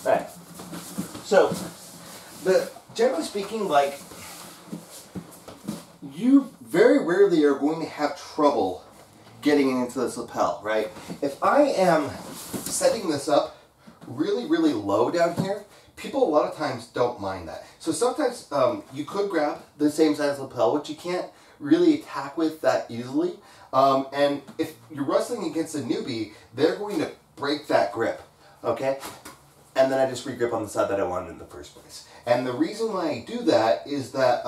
Right. So, generally speaking, like, you very rarely are going to have trouble getting into this lapel, right? If I am setting this up really, really low down here, people a lot of times don't mind that. So sometimes you could grab the same size lapel, which you can't really attack with that easily. And if you're wrestling against a newbie, they're going to break that grip, okay? And then I just regrip on the side that I wanted in the first place. And the reason why I do that is that,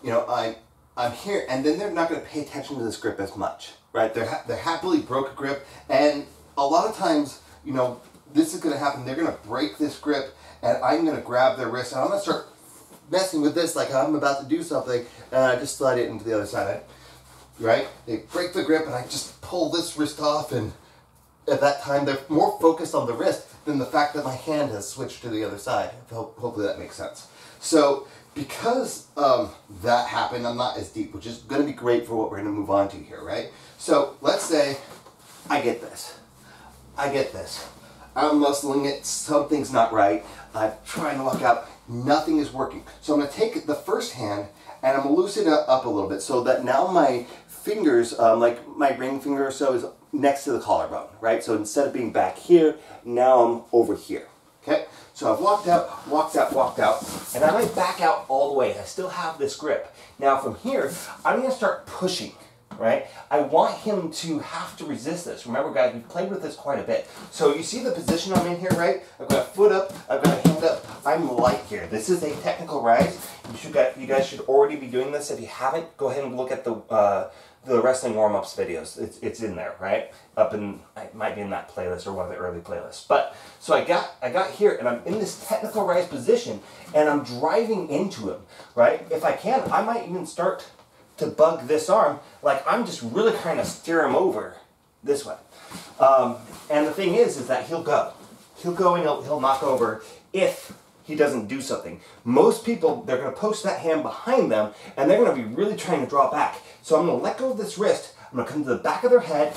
you know, I'm here, and then they're not going to pay attention to this grip as much, right? They're happily broke a grip, and a lot of times, you know, this is going to happen. They're going to break this grip, and I'm going to grab their wrist, and I'm going to start messing with this like I'm about to do something, and I just slide it into the other side, right? They break the grip, and I just pull this wrist off, and at that time, they're more focused on the wrist than the fact that my hand has switched to the other side. Hopefully that makes sense. So, because that happened, I'm not as deep, which is going to be great for what we're going to move on to here, right? So, let's say I get this. I'm muscling it, something's not right, I'm trying to lock out, nothing is working. So I'm going to take the first hand and I'm going to loosen it up a little bit so that now my fingers, like my ring finger or so, is next to the collarbone, right? So instead of being back here, now I'm over here, okay? So I've walked out, and I might back out all the way. I still have this grip. Now from here, I'm going to start pushing, right? I want him to have to resist this. Remember, guys, we've played with this quite a bit. So you see the position I'm in here, right? I've got a foot up, I've got a hand up. I'm light here. This is a technical rise. You guys should already be doing this. If you haven't, go ahead and look at the wrestling warm-ups videos. It's in there, right? It might be in that playlist or one of the early playlists. But so I got here, and I'm in this technical rise position, and I'm driving into him, right? If I can, I might even start to bug this arm, like I'm just really trying to steer him over this way. And the thing is that he'll go and he'll knock over if he doesn't do something. Most people, they're going to post that hand behind them, and they're going to be really trying to draw back. So I'm going to let go of this wrist, I'm going to come to the back of their head,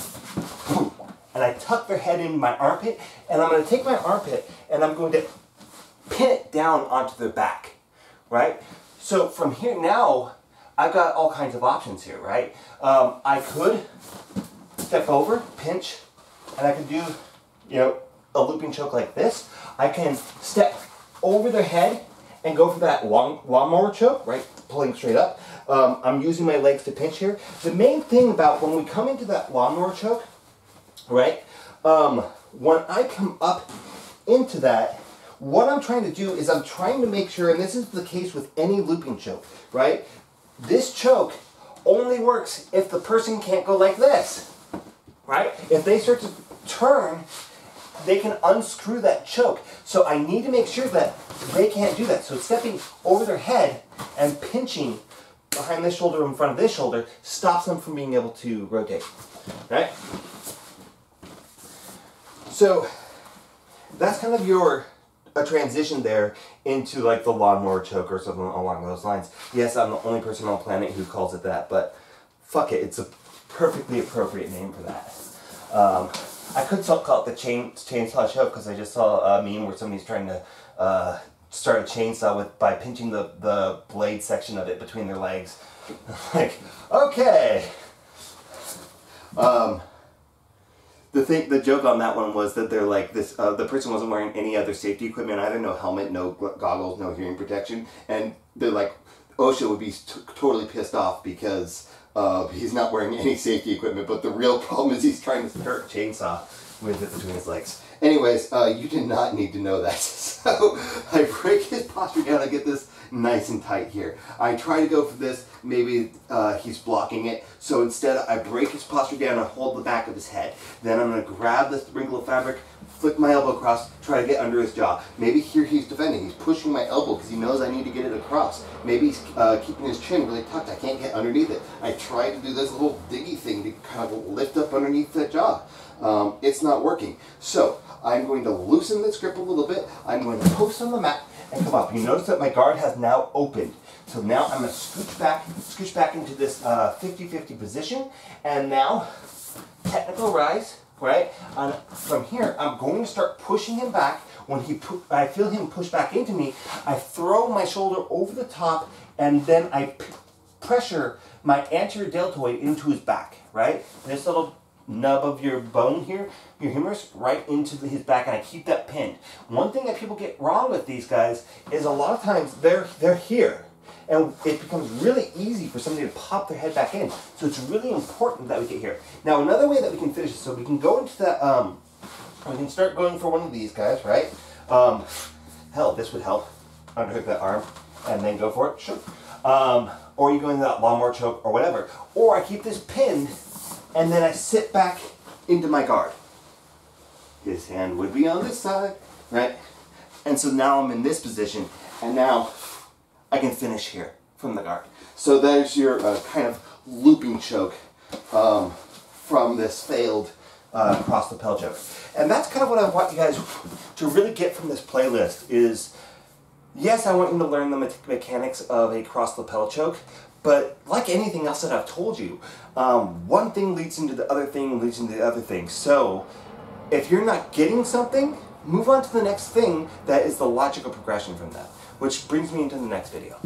and I tuck their head in my armpit, and I'm going to take my armpit, and I'm going to pin it down onto their back, right? So from here now, I've got all kinds of options here, right? I could step over, pinch, and I could do, you know, a looping choke like this. I can step over their head and go for that lawnmower choke, right? Pulling straight up. I'm using my legs to pinch here. The main thing about when we come into that lawnmower choke, right? When I come up into that, what I'm trying to do is I'm trying to make sure, and this is the case with any looping choke, right? This choke only works if the person can't go like this, right? If they start to turn, they can unscrew that choke. So I need to make sure that they can't do that. So stepping over their head and pinching behind this shoulder in front of this shoulder stops them from being able to rotate, right? So that's kind of a transition there into like the lawnmower choke or something along those lines. Yes, I'm the only person on the planet who calls it that, but fuck it, it's a perfectly appropriate name for that. I could call it the chainsaw choke because I just saw a meme where somebody's trying to start a chainsaw by pinching the blade section of it between their legs. Like, okay. The joke on that one was that they're like this. The person wasn't wearing any other safety equipment either. No helmet, no goggles, no hearing protection, and they're like, OSHA would be totally pissed off because he's not wearing any safety equipment. But the real problem is he's trying to start a chainsaw with it between his legs. Anyways, you did not need to know that. So I break his posture down. I get this nice and tight here. I try to go for this. Maybe he's blocking it. So instead, I break his posture down and hold the back of his head. Then I'm going to grab this wrinkle of fabric, flick my elbow across, try to get under his jaw. Maybe here he's defending. He's pushing my elbow because he knows I need to get it across. Maybe he's keeping his chin really tucked. I can't get underneath it. I try to do this little diggy thing to kind of lift up underneath that jaw. It's not working. So I'm going to loosen this grip a little bit. I'm going to post on the mat and come up. You notice that my guard has now opened. So now I'm going to scooch back into this 50-50 position. And now, technical rise, right? And from here, I'm going to start pushing him back. When I feel him push back into me, I throw my shoulder over the top, and then I pressure my anterior deltoid into his back, right? This little nub of your bone here, your humerus, right into his back, and I keep that pinned. One thing that people get wrong with these guys is a lot of times they're here, and it becomes really easy for somebody to pop their head back in. So it's really important that we get here. Now another way that we can finish this, so we can go into that, we can start going for one of these guys, right? Hell, this would help. Underhook that arm, and then go for it, sure. Or you go into that lawnmower choke, or whatever. Or I keep this pinned, and then I sit back into my guard. His hand would be on this side, right? And so now I'm in this position, and now I can finish here from the guard. So there's your kind of looping choke from this failed cross lapel choke. And that's kind of what I want you guys to really get from this playlist is, yes, I want you to learn the mechanics of a cross lapel choke, but like anything else that I've told you, one thing leads into the other thing, leads into the other thing. So if you're not getting something, move on to the next thing that is the logical progression from that, which brings me into the next video.